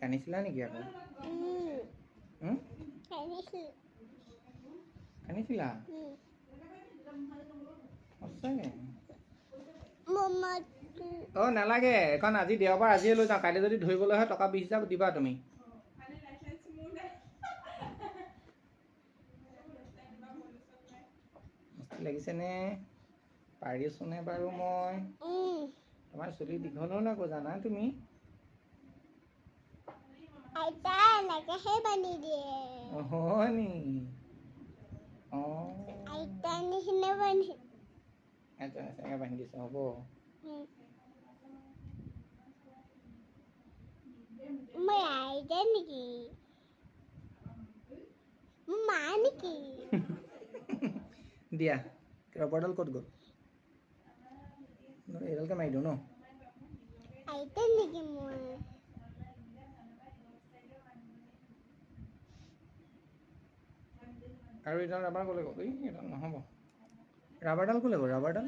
কান্দিছিলা নেকি আকৌ কান্দিছিলা সঁচাকৈ অঁ নালাগে এখন আজি দেওবাৰ আজিয়ে লৈ যাওঁ কাইলৈ যদি ধৰিবলৈ হয় টকা 20,000 দিবা তুমি মস্তি লাগিছেনে পাৰিছোনে বাৰু মই তোমাৰ চুলি দীঘল হ'ল আকৌ জানা তুমি হয় নি অঁ এনেকৈ বান্ধি দিছোঁ হ'ব দিয়া ৰবৰডাল ক'ত গ'ল এইডালকে মাৰি দিওঁ ন আৰু এইডাল ৰাবাৰ ক'লৈ গ'ল এইডাল নহ'ব ৰাবাৰডাল ক'লৈ গ'ল ৰাবাৰডাল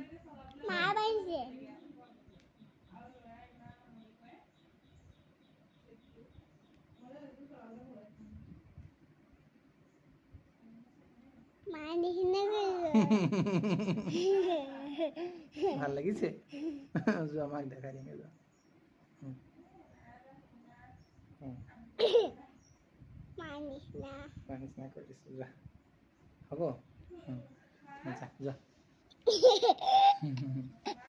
ভাল লাগিছে যোৱা আমাক দেখাই দিমগে যোৱা নিচিনা কৰি দিছোঁ যোৱা হ'ব যা যোৱা